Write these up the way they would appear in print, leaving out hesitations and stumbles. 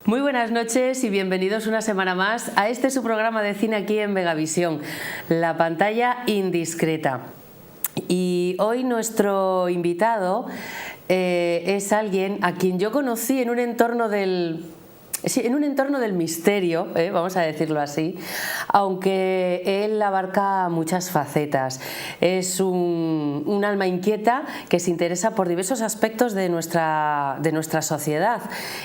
Muy buenas noches y bienvenidos una semana más a este su programa de cine aquí en Megavisión, la pantalla indiscreta. Y hoy nuestro invitado es alguien a quien yo conocí en un entorno del misterio, vamos a decirlo así, aunque él abarca muchas facetas. Es un alma inquieta que se interesa por diversos aspectos de nuestra sociedad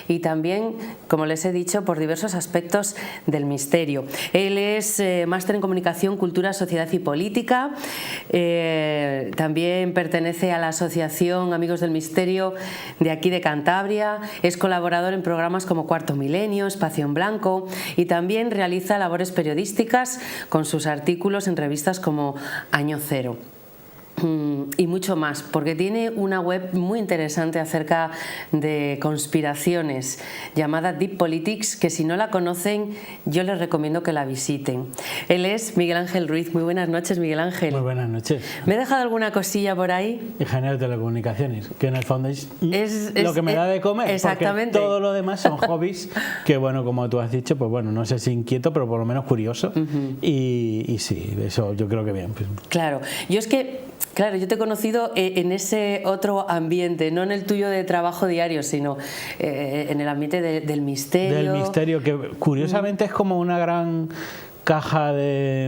y también, como les he dicho, por diversos aspectos del misterio. Él es máster en Comunicación, Cultura, Sociedad y Política. También pertenece a la Asociación Amigos del Misterio de aquí de Cantabria. Es colaborador en programas como Cuarto Milenio, Espacio en Blanco, y también realiza labores periodísticas con sus artículos en revistas como Año Cero. Y mucho más, porque tiene una web muy interesante acerca de conspiraciones llamada Deep Politics, que si no la conocen yo les recomiendo que la visiten. Él es Miguel Ángel Ruiz. Muy buenas noches, Miguel Ángel. Muy buenas noches. ¿Me he dejado alguna cosilla por ahí? Ingeniero de telecomunicaciones, que en el fondo es lo que me da de comer. Exactamente. Porque todo lo demás son hobbies que, bueno, como tú has dicho, pues bueno, no sé si inquieto, pero por lo menos curioso. Y sí, eso yo creo que bien. Claro, yo te he conocido en ese otro ambiente, no en el tuyo de trabajo diario, sino en el ambiente del misterio. Del misterio, que curiosamente es como una gran caja de...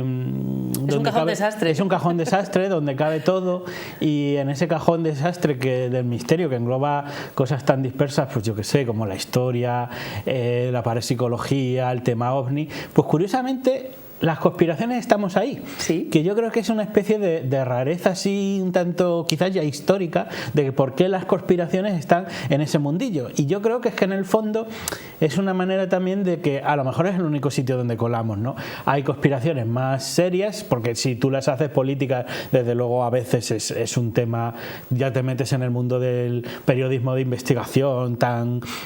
Es un cajón desastre. Es un cajón desastre donde cabe todo, y en ese cajón desastre del misterio, que engloba cosas tan dispersas, pues yo que sé, como la historia, la parapsicología, el tema ovni, pues curiosamente las conspiraciones estamos ahí, ¿Sí? Que yo creo que es una especie de rareza así un tanto quizás ya histórica de por qué las conspiraciones están en ese mundillo, y yo creo que es que en el fondo es una manera también de que a lo mejor es el único sitio donde colamos, ¿no? Hay conspiraciones más serias, porque si tú las haces políticas, desde luego a veces es un tema, ya te metes en el mundo del periodismo de investigación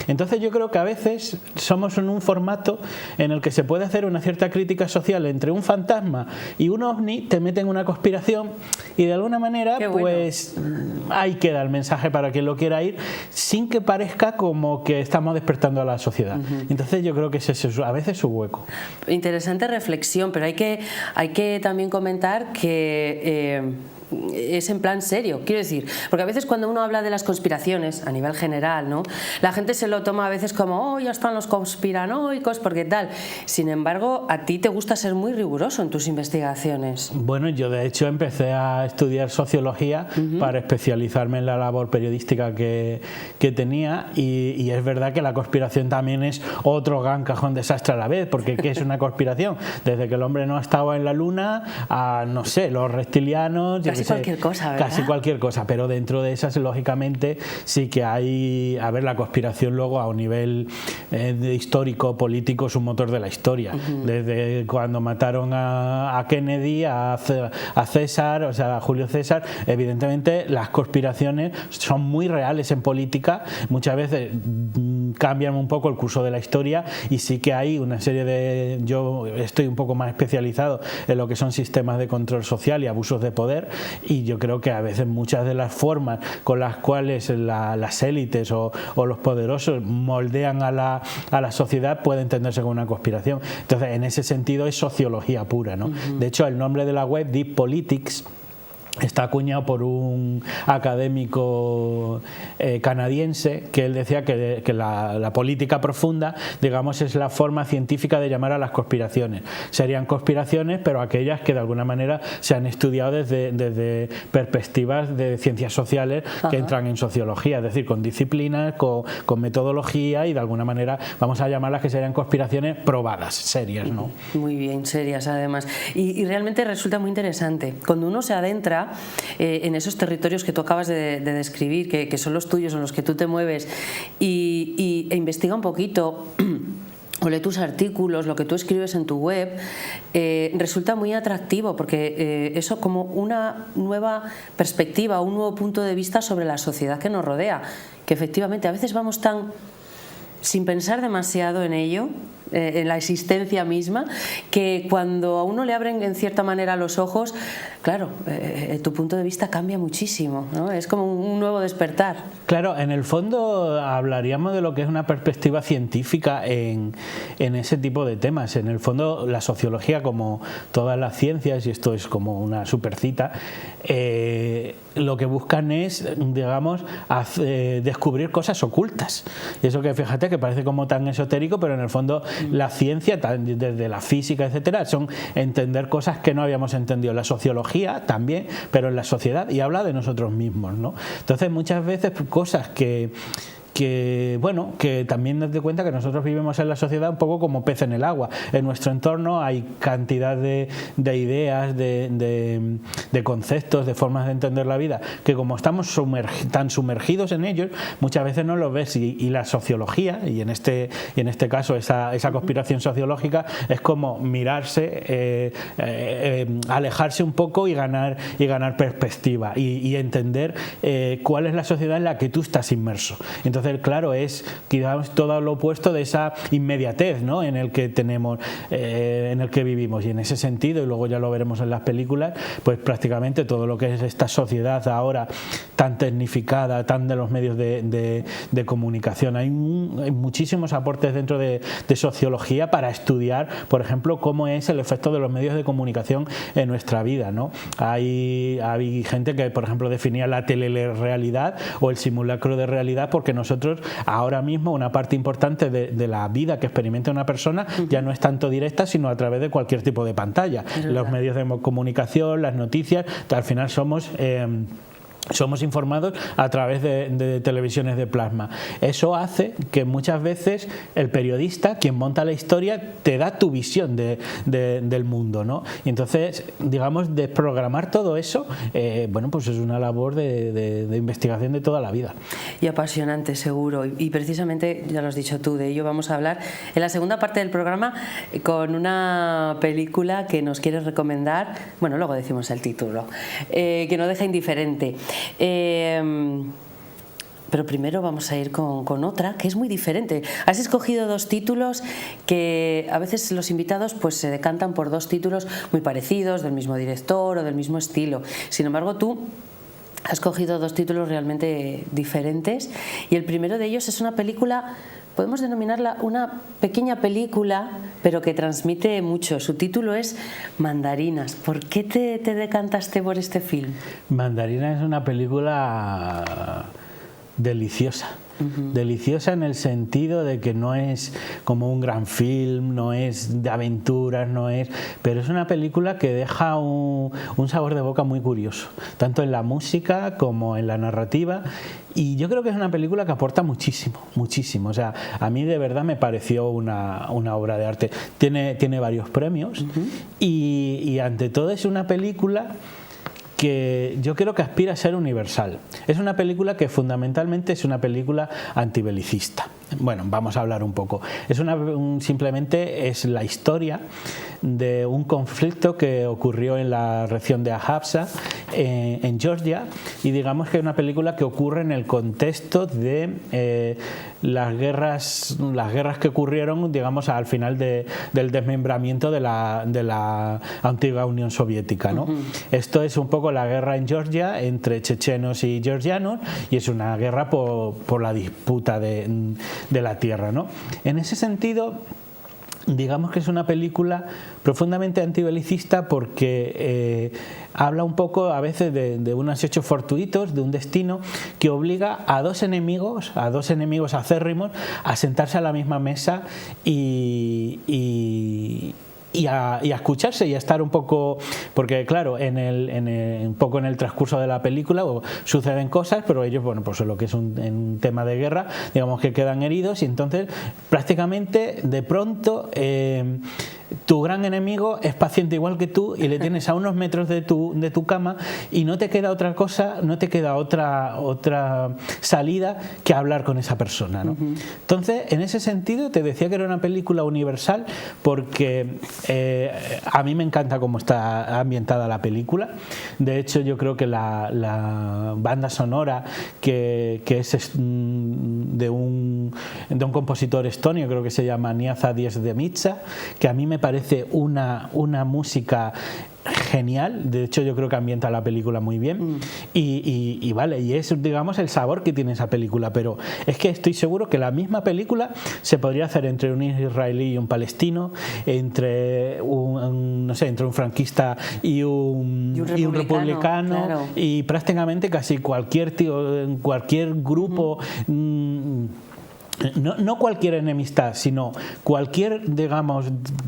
entonces yo creo que a veces somos en un formato en el que se puede hacer una cierta crítica social entre un fantasma y un ovni, te meten una conspiración y de alguna manera pues ahí queda el mensaje para quien lo quiera ir, sin que parezca como que estamos despertando a la sociedad. Entonces yo creo que ese es a veces su hueco. Interesante reflexión, pero hay que también comentar que es en plan serio, quiero decir, porque a veces cuando uno habla de las conspiraciones a nivel general, ¿no?, la gente se lo toma a veces como, oh, ya están los conspiranoicos, porque tal. Sin embargo, a ti te gusta ser muy riguroso en tus investigaciones. Bueno, yo de hecho empecé a estudiar sociología para especializarme en la labor periodística que tenía, y es verdad que la conspiración también es otro gran cajón desastre a la vez, porque ¿qué es una conspiración? Desde que el hombre no ha estado en la luna a, no sé, los reptilianos, casi cualquier cosa, ¿verdad? Casi cualquier cosa, pero dentro de esas, lógicamente, sí que hay, a ver, la conspiración luego a un nivel histórico, político, es un motor de la historia. Desde cuando mataron a Kennedy, a César, o sea, a Julio César, evidentemente las conspiraciones son muy reales en política, muchas veces cambian un poco el curso de la historia, y sí que hay una serie de... Yo estoy un poco más especializado en lo que son sistemas de control social y abusos de poder, y yo creo que a veces muchas de las formas con las cuales las élites o los poderosos moldean a la sociedad puede entenderse como una conspiración. Entonces, en ese sentido es sociología pura, ¿no? De hecho, el nombre de la web, Deep Politics, está acuñado por un académico canadiense, que él decía que la política profunda, digamos, es la forma científica de llamar a las conspiraciones. Serían conspiraciones, pero aquellas que de alguna manera se han estudiado desde perspectivas de ciencias sociales que entran en sociología, es decir, con disciplinas, con metodología, y de alguna manera vamos a llamarlas que serían conspiraciones probadas, serias, ¿no? Muy bien, serias además. Y realmente resulta muy interesante. Cuando uno se adentra en esos territorios que tú acabas de describir, que son los tuyos, en los que tú te mueves, e investiga un poquito o lee tus artículos, lo que tú escribes en tu web, resulta muy atractivo, porque eso como una nueva perspectiva, un nuevo punto de vista sobre la sociedad que nos rodea, que efectivamente a veces vamos tan sin pensar demasiado en ello, en la existencia misma, que cuando a uno le abren en cierta manera los ojos, claro, tu punto de vista cambia muchísimo, ¿no? Es como un nuevo despertar. Claro, en el fondo hablaríamos de lo que es una perspectiva científica en ese tipo de temas. En el fondo, la sociología, como todas las ciencias, y esto es como una supercita, lo que buscan es, digamos, descubrir cosas ocultas. Y eso que fíjate que parece como tan esotérico, pero en el fondo la ciencia, desde la física, etcétera, son entender cosas que no habíamos entendido. La sociología también, pero en la sociedad, y habla de nosotros mismos, ¿no? Entonces, muchas veces cosas que también date cuenta que nosotros vivimos en la sociedad un poco como pez en el agua. En nuestro entorno hay cantidad de ideas, de conceptos, de formas de entender la vida, que como estamos tan sumergidos en ellos, muchas veces no los ves. Y la sociología, y en este caso esa conspiración sociológica, es como mirarse, alejarse un poco y ganar perspectiva y entender cuál es la sociedad en la que tú estás inmerso. Entonces, claro, es quizás todo lo opuesto de esa inmediatez, ¿no?, en el que tenemos, en el que vivimos. Y en ese sentido, y luego ya lo veremos en las películas, pues prácticamente todo lo que es esta sociedad ahora tan tecnificada, tan de los medios de comunicación. Hay muchísimos aportes dentro de sociología para estudiar, por ejemplo, cómo es el efecto de los medios de comunicación en nuestra vida, ¿no? Hay gente que, por ejemplo, definía la telerrealidad o el simulacro de realidad, porque nosotros ahora mismo una parte importante de la vida que experimenta una persona ya no es tanto directa, sino a través de cualquier tipo de pantalla. Los medios de comunicación, las noticias, al final somos informados a través de televisiones de plasma. Eso hace que muchas veces el periodista, quien monta la historia, te da tu visión del mundo, ¿no? Y entonces, digamos, desprogramar todo eso, pues es una labor de investigación de toda la vida. Y apasionante, seguro. Y precisamente, ya lo has dicho tú, de ello vamos a hablar en la segunda parte del programa, con una película que nos quieres recomendar. Bueno, luego decimos el título, que no deja indiferente. Pero primero vamos a ir con otra que es muy diferente. Has escogido dos títulos que a veces los invitados pues se decantan por dos títulos muy parecidos, del mismo director o del mismo estilo. Sin embargo, tú has cogido dos títulos realmente diferentes, y el primero de ellos es una película, podemos denominarla una pequeña película, pero que transmite mucho. Su título es Mandarinas. ¿Por qué te decantaste por este film? Mandarinas es una película deliciosa. Deliciosa en el sentido de que no es como un gran film, no es de aventuras, pero es una película que deja un sabor de boca muy curioso, tanto en la música como en la narrativa, y yo creo que es una película que aporta muchísimo. O sea, a mí de verdad me pareció una obra de arte. Tiene varios premios, y ante todo es una película que yo creo que aspira a ser universal. Es una película que fundamentalmente es una película antibelicista. Bueno, vamos a hablar un poco. Simplemente es la historia de un conflicto que ocurrió en la región de Ahapsa, en Georgia, y digamos que es una película que ocurre en el contexto de las guerras que ocurrieron, digamos, al final del desmembramiento de la antigua Unión Soviética, ¿no? Esto es un poco la guerra en Georgia entre chechenos y georgianos, y es una guerra por la disputa de la tierra, ¿no? En ese sentido, digamos que es una película profundamente antibelicista, porque habla un poco a veces de unos hechos fortuitos, de un destino que obliga a dos enemigos acérrimos a sentarse a la misma mesa y a escucharse y a estar un poco, porque claro, un poco en el transcurso de la película suceden cosas, pero ellos, bueno, pues lo que es un tema de guerra, digamos que quedan heridos, y entonces prácticamente de pronto tu gran enemigo es paciente igual que tú, y le tienes a unos metros de tu cama, y no te queda otra cosa, no te queda otra salida que hablar con esa persona, ¿no? Entonces, en ese sentido te decía que era una película universal, porque a mí me encanta cómo está ambientada la película. De hecho, yo creo que la banda sonora, que es de un de un compositor estonio, creo que se llama Niaza Diesdemitsa, que a mí me parece una música genial. De hecho, yo creo que ambienta la película muy bien. Y vale, y es, digamos, el sabor que tiene esa película. Pero es que estoy seguro que la misma película se podría hacer entre un israelí y un palestino, entre no sé, entre un franquista y un republicano, claro. Y prácticamente casi cualquier grupo. No cualquier enemistad, sino cualquier, digamos,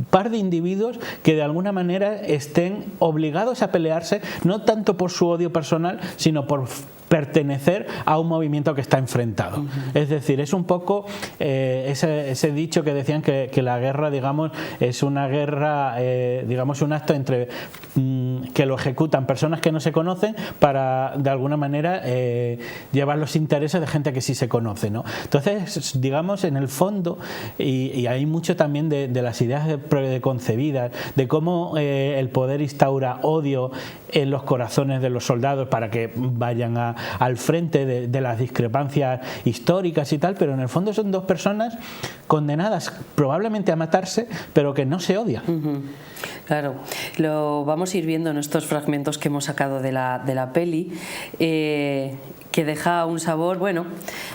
par de individuos que de alguna manera estén obligados a pelearse, no tanto por su odio personal, sino por pertenecer a un movimiento que está enfrentado. Es decir, es un poco ese dicho que decían que la guerra, digamos, es una guerra, digamos, un acto entre que lo ejecutan personas que no se conocen para, de alguna manera, llevar los intereses de gente que sí se conoce, ¿no? Entonces, digamos, en el fondo, y hay mucho también de las ideas preconcebidas, de cómo el poder instaura odio en los corazones de los soldados para que vayan al frente de las discrepancias históricas y tal, pero en el fondo son dos personas condenadas probablemente a matarse, pero que no se odian. Claro, lo vamos a ir viendo en estos fragmentos que hemos sacado de la peli, que deja un sabor, bueno,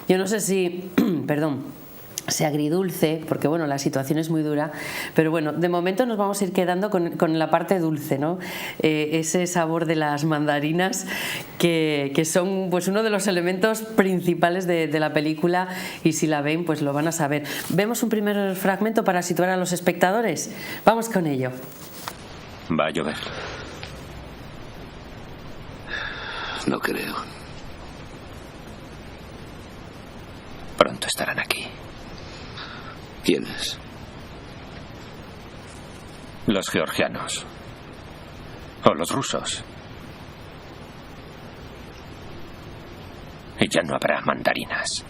yo no sé si, perdón, sea agridulce, porque bueno, la situación es muy dura, pero bueno, de momento nos vamos a ir quedando con la parte dulce, ¿no? Ese sabor de las mandarinas que son pues uno de los elementos principales de la película, y si la ven pues lo van a saber. Vemos un primer fragmento para situar a los espectadores. Vamos con ello. Va a llover. No creo. Pronto estarán aquí. ¿Quiénes? Los georgianos. O los rusos. Y ya no habrá mandarinas.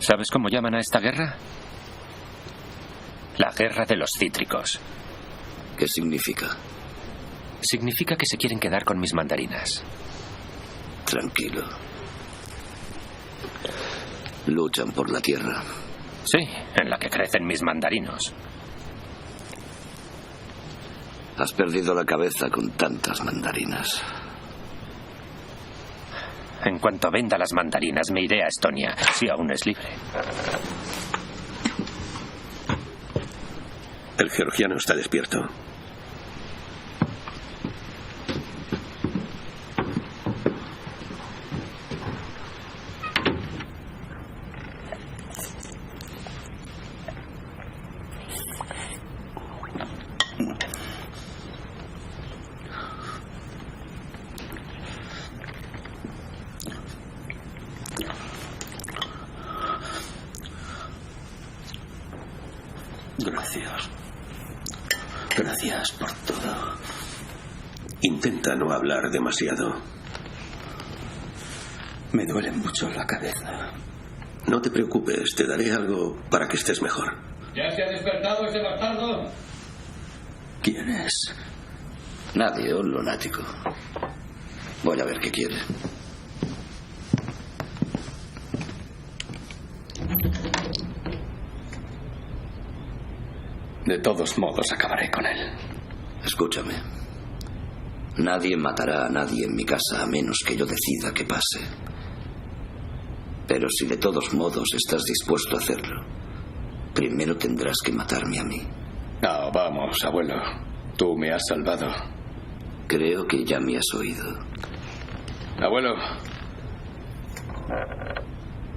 ¿Sabes cómo llaman a esta guerra? La guerra de los cítricos. ¿Qué significa? Significa que se quieren quedar con mis mandarinas. Tranquilo. Luchan por la tierra. Sí, en la que crecen mis mandarinos. Has perdido la cabeza con tantas mandarinas. En cuanto venda las mandarinas, me iré a Estonia, si aún es libre. El georgiano está despierto. Gracias. Gracias por todo. Intenta no hablar demasiado. Me duele mucho la cabeza. No te preocupes, te daré algo para que estés mejor. ¿Ya se ha despertado ese bastardo? ¿Quién es? Nadie, un lunático. Voy a ver qué quiere. De todos modos, acabaré con él. Escúchame. Nadie matará a nadie en mi casa a menos que yo decida que pase. Pero si de todos modos estás dispuesto a hacerlo, primero tendrás que matarme a mí. No, vamos, abuelo. Tú me has salvado. Creo que ya me has oído. Abuelo,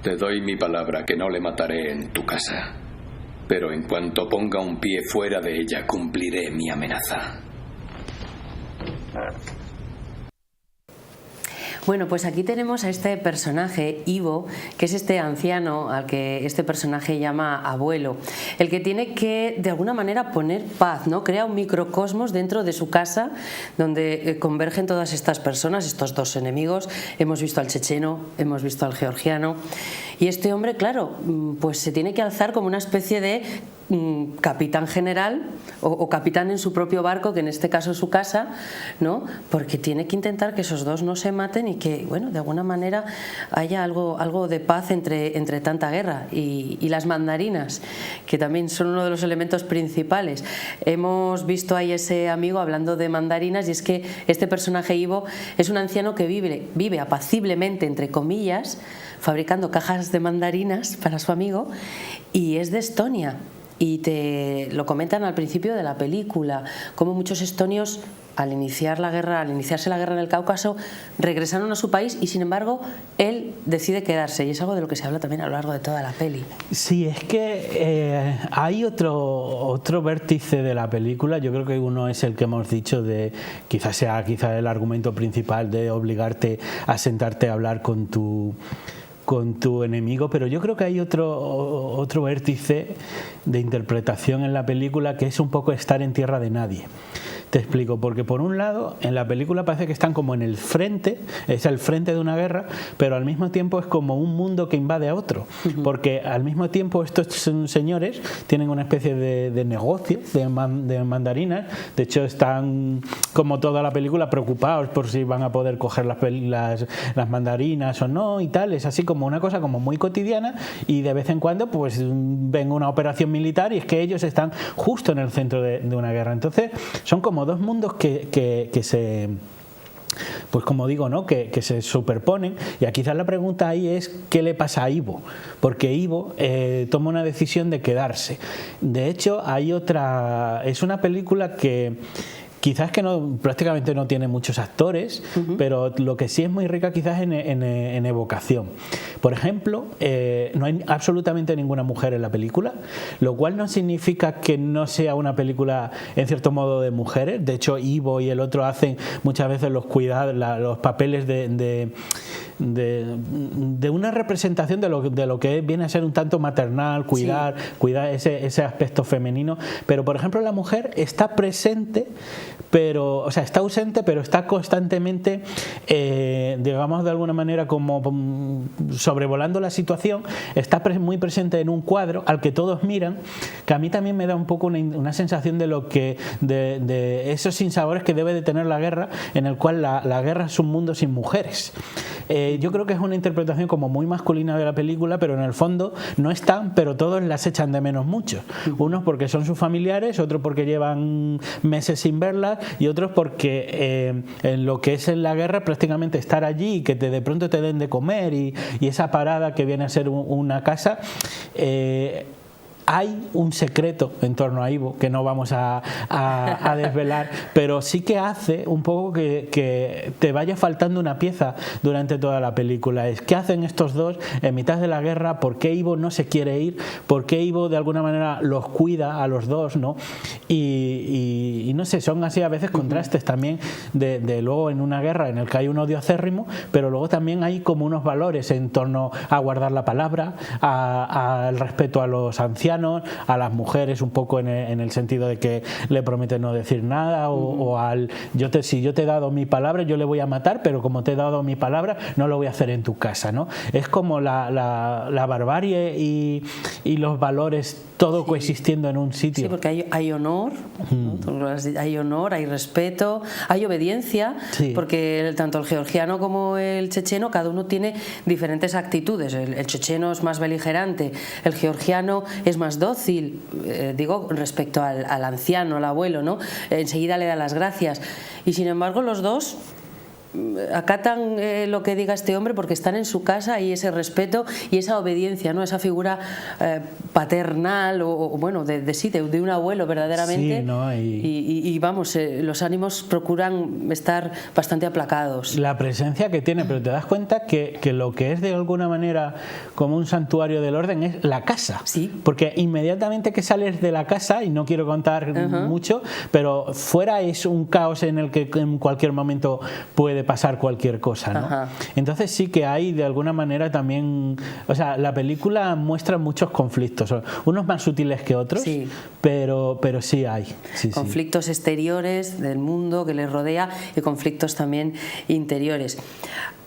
te doy mi palabra que no le mataré en tu casa. Pero en cuanto ponga un pie fuera de ella, cumpliré mi amenaza. Bueno, pues aquí tenemos a este personaje, Ivo, que es este anciano al que este personaje llama abuelo, el que tiene que de alguna manera poner paz, ¿no? Crea un microcosmos dentro de su casa donde convergen todas estas personas, estos dos enemigos. Hemos visto al checheno, hemos visto al georgiano, y este hombre, claro, pues se tiene que alzar como una especie de capitán general o capitán en su propio barco, que en este caso es su casa, ¿no? Porque tiene que intentar que esos dos no se maten y que, bueno, de alguna manera haya algo de paz entre tanta guerra. Y las mandarinas, que también son uno de los elementos principales. Hemos visto ahí ese amigo hablando de mandarinas, y es que este personaje Ivo es un anciano que vive apaciblemente, entre comillas, fabricando cajas de mandarinas para su amigo, y es de Estonia. Y te lo comentan al principio de la película, como muchos estonios al iniciarse la guerra en el Cáucaso regresaron a su país, y sin embargo él decide quedarse, y es algo de lo que se habla también a lo largo de toda la peli. Sí, es que hay otro vértice de la película. Yo creo que uno es el que hemos dicho, de quizás el argumento principal de obligarte a sentarte a hablar con tu enemigo, pero yo creo que hay otro vértice de interpretación en la película, que es un poco estar en tierra de nadie. Te explico, porque por un lado en la película parece que están como en el frente, es el frente de una guerra, pero al mismo tiempo es como un mundo que invade a otro, porque al mismo tiempo estos señores tienen una especie de negocio de mandarinas. De hecho están, como toda la película, preocupados por si van a poder coger las mandarinas o no y tal. Es así como una cosa como muy cotidiana, y de vez en cuando pues ven una operación militar y es que ellos están justo en el centro de una guerra. Entonces son como dos mundos que se, pues como digo, ¿no? que se superponen. Y aquí quizás la pregunta ahí es ¿qué le pasa a Ivo? Porque Ivo toma una decisión de quedarse. De hecho es una película que quizás que prácticamente no tiene muchos actores, pero lo que sí es muy rica quizás en evocación. Por ejemplo, no hay absolutamente ninguna mujer en la película, lo cual no significa que no sea una película en cierto modo de mujeres. De hecho, Ivo y el otro hacen muchas veces los papeles de una representación de lo que viene a ser un tanto maternal, cuidar ese aspecto femenino. Pero por ejemplo la mujer está presente, está ausente, pero está constantemente digamos de alguna manera como sobrevolando la situación. Está muy presente en un cuadro al que todos miran, que a mí también me da un poco una sensación de esos sinsabores que debe de tener la guerra, en el cual la guerra es un mundo sin mujeres. Yo creo que es una interpretación como muy masculina de la película, pero en el fondo no están, pero todos las echan de menos mucho. Unos porque son sus familiares, otros porque llevan meses sin verlas, y otros porque en lo que es en la guerra prácticamente estar allí y que de pronto te den de comer y esa parada que viene a ser una casa. Hay un secreto en torno a Ivo que no vamos a desvelar, pero sí que hace un poco que te vaya faltando una pieza durante toda la película. Es qué hacen estos dos en mitad de la guerra, por qué Ivo no se quiere ir, por qué Ivo de alguna manera los cuida a los dos, ¿no? Y no sé, son así a veces contrastes también de luego en una guerra en el que hay un odio acérrimo, pero luego también hay como unos valores en torno a guardar la palabra, al respeto a los ancianos, a las mujeres, un poco en el sentido de que le promete no decir nada, o si yo te he dado mi palabra, yo le voy a matar, pero como te he dado mi palabra, no lo voy a hacer en tu casa, ¿no? Es como la barbarie y los valores, todo coexistiendo en un sitio. Sí, porque hay honor, ¿no? Hay honor, hay respeto, hay obediencia, porque tanto el georgiano como el checheno, cada uno tiene diferentes actitudes. El checheno es más beligerante, el georgiano es más dócil, digo, respecto al anciano, al abuelo, ¿no? Enseguida le da las gracias. Y sin embargo los dos acatan lo que diga este hombre porque están en su casa, y ese respeto y esa obediencia, ¿no? Esa figura paternal o bueno, de un abuelo verdaderamente. Sí, ¿no? Y vamos, los ánimos procuran estar bastante aplacados. La presencia que tiene, pero te das cuenta que lo que es de alguna manera como un santuario del orden es la casa. Sí. Porque inmediatamente que sales de la casa, y no quiero contar mucho, pero fuera es un caos en el que en cualquier momento puede pasar cualquier cosa, ¿no? Entonces sí que hay de alguna manera también, o sea, la película muestra muchos conflictos, unos más sutiles que otros, pero sí hay. Conflictos exteriores del mundo que les rodea y conflictos también interiores.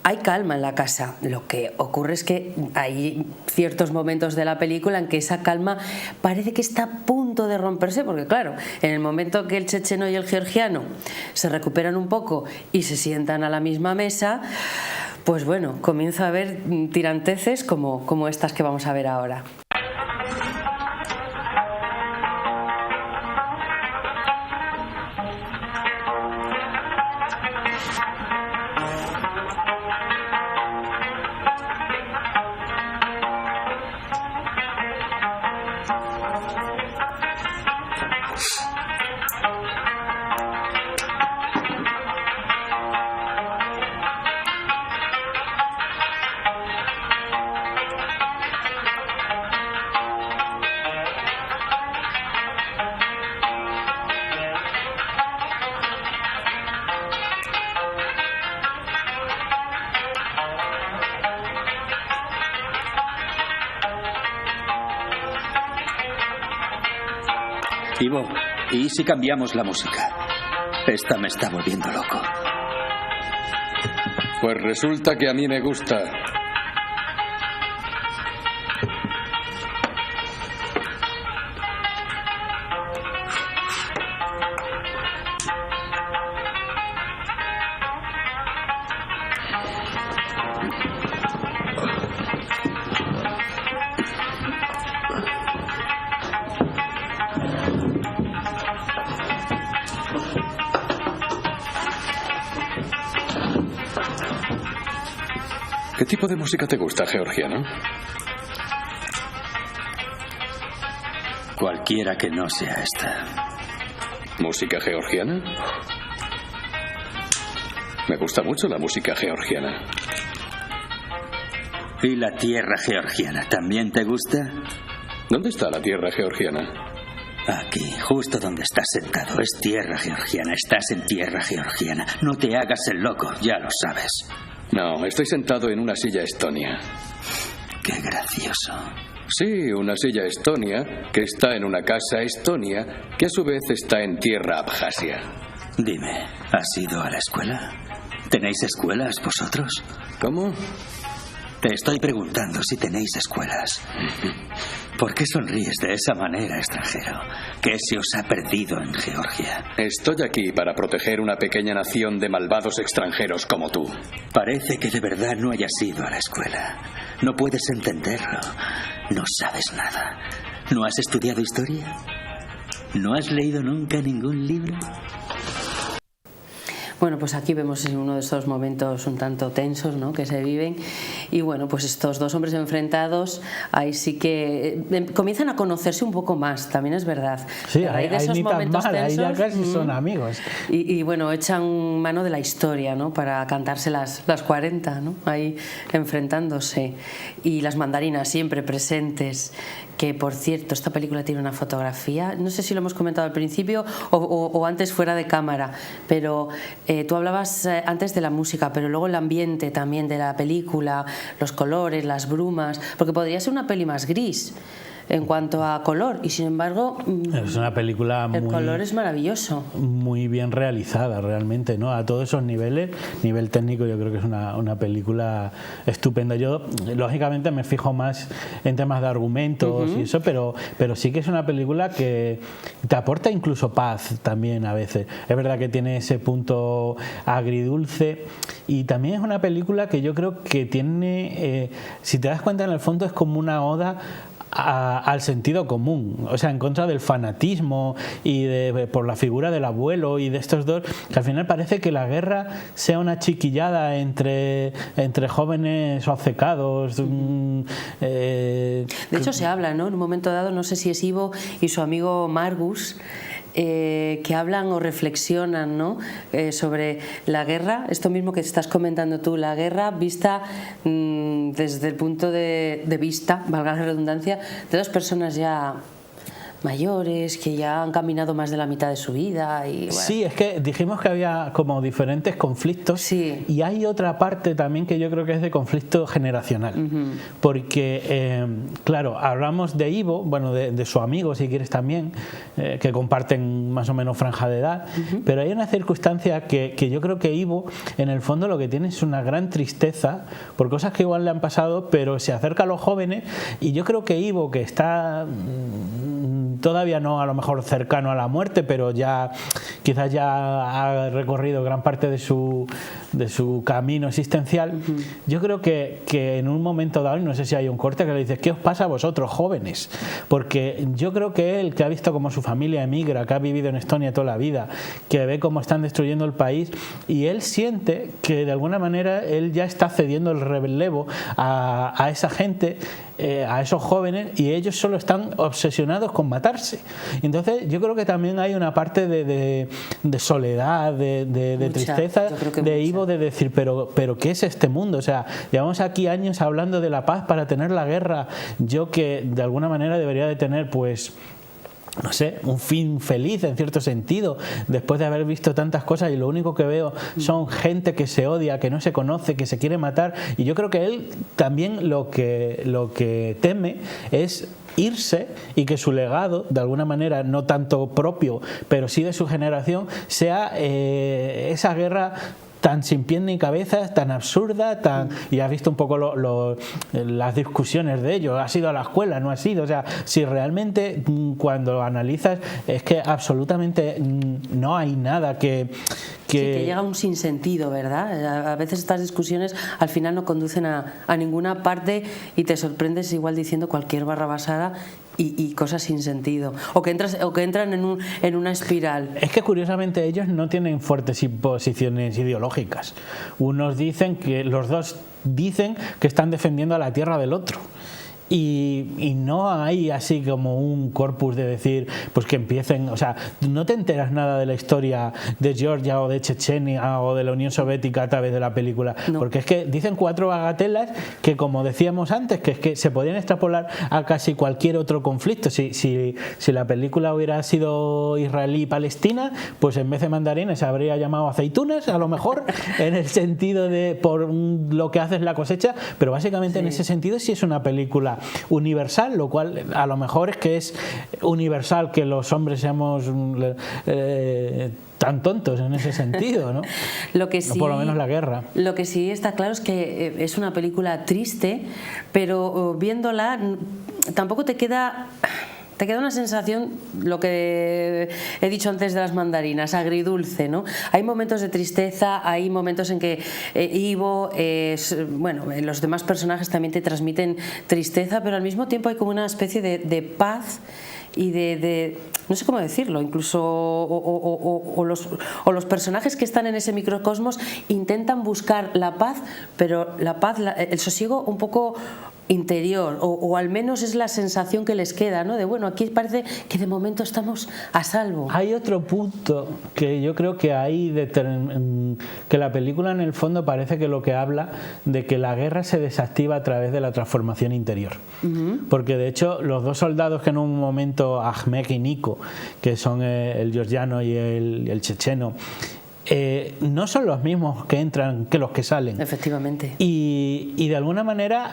Hay calma en la casa. Lo que ocurre es que hay ciertos momentos de la película en que esa calma parece que está a punto punto de romperse, porque claro, en el momento que el checheno y el georgiano se recuperan un poco y se sientan a la misma mesa, pues bueno, comienza a haber tiranteces como estas que vamos a ver ahora. Ivo, ¿y si cambiamos la música? Esta me está volviendo loco. Pues resulta que a mí me gusta. ¿Qué tipo de música te gusta, georgiano? Cualquiera que no sea esta. ¿Música georgiana? Me gusta mucho la música georgiana. ¿Y la tierra georgiana también te gusta? ¿Dónde está la tierra georgiana? Aquí, justo donde estás sentado. Es tierra georgiana. Estás en tierra georgiana. No te hagas el loco, ya lo sabes. No, estoy sentado en una silla estonia. Qué gracioso. Sí, una silla estonia que está en una casa estonia que a su vez está en tierra Abjasia. Dime, ¿has ido a la escuela? ¿Tenéis escuelas vosotros? ¿Cómo? Te estoy preguntando si tenéis escuelas. ¿Por qué sonríes de esa manera, extranjero? ¿Qué se os ha perdido en Georgia? Estoy aquí para proteger una pequeña nación de malvados extranjeros como tú. Parece que de verdad no hayas ido a la escuela. No puedes entenderlo. No sabes nada. ¿No has estudiado historia? ¿No has leído nunca ningún libro? Bueno, pues aquí vemos uno de estos momentos un tanto tensos, ¿no?, que se viven, y bueno, pues estos dos hombres enfrentados ahí sí que comienzan a conocerse un poco más, también es verdad. Sí, a raíz de esos ni tan momentos mal, tensos, ahí ya casi son amigos. Y bueno, echan mano de la historia, ¿no?, para cantarse las 40, ¿no?, ahí enfrentándose, y las mandarinas siempre presentes. Que por cierto, esta película tiene una fotografía, no sé si lo hemos comentado al principio o antes fuera de cámara, pero tú hablabas antes de la música, pero luego el ambiente también de la película, los colores, las brumas, porque podría ser una peli más gris en cuanto a color, y sin embargo es una película el color es maravilloso, muy bien realizada realmente, ¿no? A todos esos niveles, nivel técnico, yo creo que es una película estupenda. Yo lógicamente me fijo más en temas de argumentos y eso, pero sí que es una película que te aporta incluso paz también a veces. Es verdad que tiene ese punto agridulce, y también es una película que yo creo que tiene, si te das cuenta, en el fondo es como una oda al sentido común, o sea, en contra del fanatismo y por la figura del abuelo y de estos dos, que al final parece que la guerra sea una chiquillada entre jóvenes obcecados. De hecho se habla, ¿no?, en un momento dado, no sé si es Ivo y su amigo Margus, que hablan o reflexionan, ¿no?, sobre la guerra, esto mismo que estás comentando tú, la guerra vista desde el punto de vista, valga la redundancia, de dos personas ya mayores, que ya han caminado más de la mitad de su vida. Y, bueno. Sí, es que dijimos que había como diferentes conflictos, sí. Y hay otra parte también que yo creo que es de conflicto generacional, porque claro, hablamos de Ivo, bueno, de su amigo, si quieres también, que comparten más o menos franja de edad, pero hay una circunstancia que yo creo que Ivo en el fondo lo que tiene es una gran tristeza por cosas que igual le han pasado, pero se acerca a los jóvenes, y yo creo que Ivo, que está todavía no a lo mejor cercano a la muerte, pero ya quizás ya ha recorrido gran parte de su camino existencial. Yo creo que en un momento dado, y no sé si hay un corte que le dice: ¿qué os pasa a vosotros, jóvenes? Porque yo creo que él, que ha visto cómo su familia emigra, que ha vivido en Estonia toda la vida, que ve cómo están destruyendo el país, y él siente que de alguna manera él ya está cediendo el relevo a esa gente, a esos jóvenes, y ellos solo están obsesionados con matarse. Entonces yo creo que también hay una parte de soledad, de tristeza de Ivo, de decir, pero ¿qué es este mundo? O sea, llevamos aquí años hablando de la paz para tener la guerra. Yo, que de alguna manera debería de tener, pues, no sé, un fin feliz en cierto sentido, después de haber visto tantas cosas, y lo único que veo son gente que se odia, que no se conoce, que se quiere matar. Y yo creo que él también lo que teme es irse, y que su legado, de alguna manera, no tanto propio, pero sí de su generación, sea esa guerra tan sin pie ni cabeza, tan absurda, y has visto un poco las discusiones de ello. ¿Ha sido a la escuela? ¿No ha sido? O sea, si realmente cuando lo analizas es que absolutamente no hay nada que llega a un sinsentido, ¿verdad? A veces estas discusiones al final no conducen a ninguna parte, y te sorprendes igual diciendo cualquier barrabasada y cosas sin sentido, o que entran en una espiral. Es que curiosamente ellos no tienen fuertes posiciones ideológicas. Los dos dicen que están defendiendo a la tierra del otro. Y no hay así como un corpus de decir, pues que empiecen, o sea, no te enteras nada de la historia de Georgia o de Chechenia o de la Unión Soviética a través de la película, no. Porque es que dicen 4 bagatelas que, como decíamos antes, que es que se podían extrapolar a casi cualquier otro conflicto. Si la película hubiera sido israelí-palestina, pues en vez de mandarines se habría llamado aceitunas, a lo mejor, en el sentido de por lo que haces la cosecha, pero básicamente en ese sentido sí es una película universal, lo cual a lo mejor es que es universal que los hombres seamos tan tontos en ese sentido, ¿no? Lo que sí, o por lo menos la guerra. Lo que sí está claro es que es una película triste, pero viéndola tampoco te queda una sensación, lo que he dicho antes de las mandarinas, agridulce, ¿no? Hay momentos de tristeza, hay momentos en que Ivo, los demás personajes también te transmiten tristeza, pero al mismo tiempo hay como una especie de paz y de no sé cómo decirlo, incluso o los personajes que están en ese microcosmos intentan buscar la paz, pero la paz, el sosiego un poco interior, o al menos es la sensación que les queda, ¿no? De bueno, aquí parece que de momento estamos a salvo. Hay otro punto que yo creo que hay que la película en el fondo parece que lo que habla de que la guerra se desactiva a través de la transformación interior. Porque de hecho los dos soldados que en un momento, Ahmed y Nico, que son el georgiano y el checheno, no son los mismos que entran que los que salen. Efectivamente. Y de alguna manera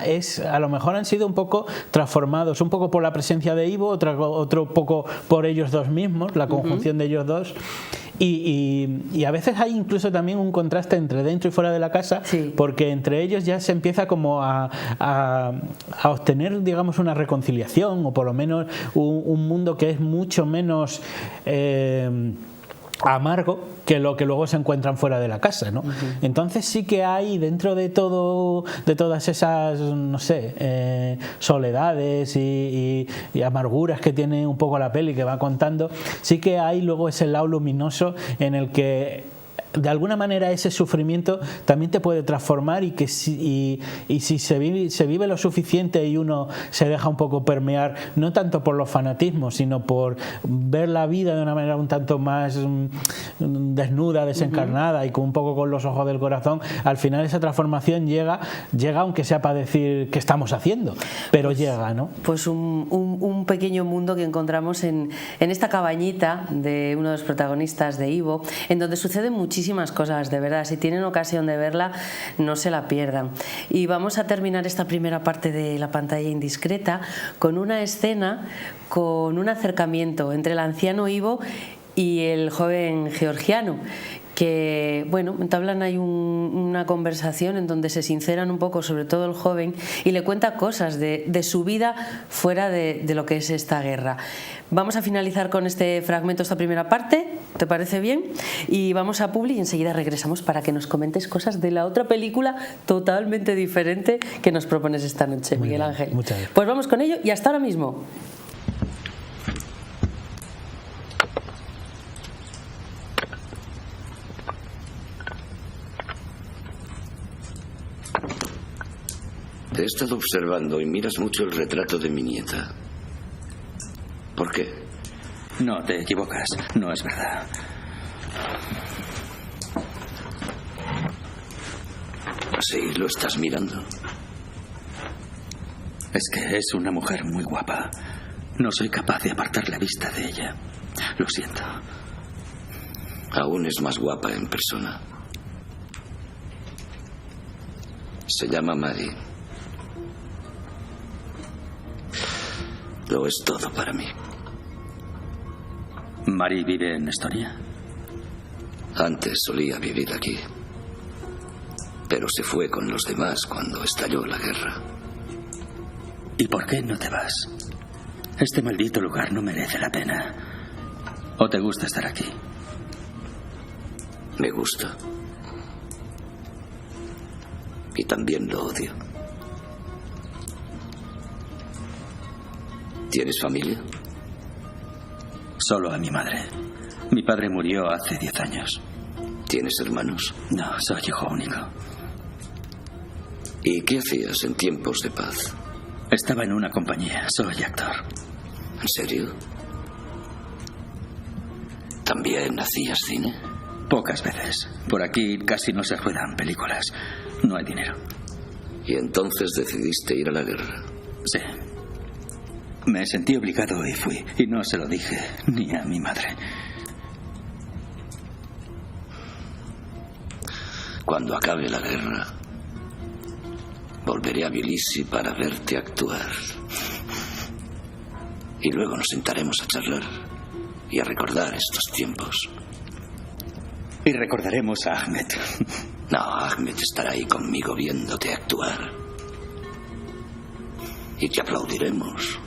a lo mejor han sido un poco transformados, un poco por la presencia de Ivo, otro poco por ellos dos mismos, la conjunción de ellos dos. Y a veces hay incluso también un contraste entre dentro y fuera de la casa, porque entre ellos ya se empieza como a obtener, digamos, una reconciliación, o por lo menos un mundo que es mucho menos amargo que lo que luego se encuentran fuera de la casa, ¿no? Entonces sí que hay dentro de todas esas, no sé, soledades y amarguras que tiene un poco la peli que va contando, sí que hay luego ese lado luminoso en el que de alguna manera ese sufrimiento también te puede transformar, y que si se vive lo suficiente y uno se deja un poco permear, no tanto por los fanatismos, sino por ver la vida de una manera un tanto más desnuda, desencarnada, y con un poco con los ojos del corazón, al final esa transformación llega aunque sea para decir qué estamos haciendo, pero pues, llega, ¿no? Pues un pequeño mundo que encontramos en esta cabañita de uno de los protagonistas de Ivo, en donde suceden muchísimas cosas, de verdad. Si tienen ocasión de verla, no se la pierdan. Y vamos a terminar esta primera parte de La pantalla indiscreta con una escena, con un acercamiento entre el anciano Ivo y el joven georgiano, que, bueno, entablan ahí una conversación en donde se sinceran un poco, sobre todo el joven, y le cuenta cosas de su vida fuera de lo que es esta guerra. Vamos a finalizar con este fragmento, esta primera parte, ¿te parece bien? Y vamos a Publi y enseguida regresamos para que nos comentes cosas de la otra película totalmente diferente que nos propones esta noche, Miguel Ángel. Muchas gracias. Pues vamos con ello y hasta ahora mismo. Te he estado observando y miras mucho el retrato de mi nieta. ¿Por qué? No, te equivocas. No es verdad. Sí, lo estás mirando. Es que es una mujer muy guapa. No soy capaz de apartar la vista de ella. Lo siento. Aún es más guapa en persona. Se llama Mary. Lo es todo para mí. ¿Mary vive en Estonia? Antes solía vivir aquí, pero se fue con los demás cuando estalló la guerra. ¿Y por qué no te vas? Este maldito lugar no merece la pena. ¿O te gusta estar aquí? Me gusta. Y también lo odio. ¿Tienes familia? Solo a mi madre. Mi padre murió hace 10 años. ¿Tienes hermanos? No, soy hijo único. ¿Y qué hacías en tiempos de paz? Estaba en una compañía. Soy actor. ¿En serio? ¿También hacías cine? Pocas veces. Por aquí casi no se ruedan películas. No hay dinero. ¿Y entonces decidiste ir a la guerra? Sí. Me sentí obligado y fui. Y no se lo dije ni a mi madre. Cuando acabe la guerra, volveré a Tbilisi para verte actuar. Y luego nos sentaremos a charlar y a recordar estos tiempos. Y recordaremos a Ahmed. No, Ahmed estará ahí conmigo viéndote actuar. Y te aplaudiremos.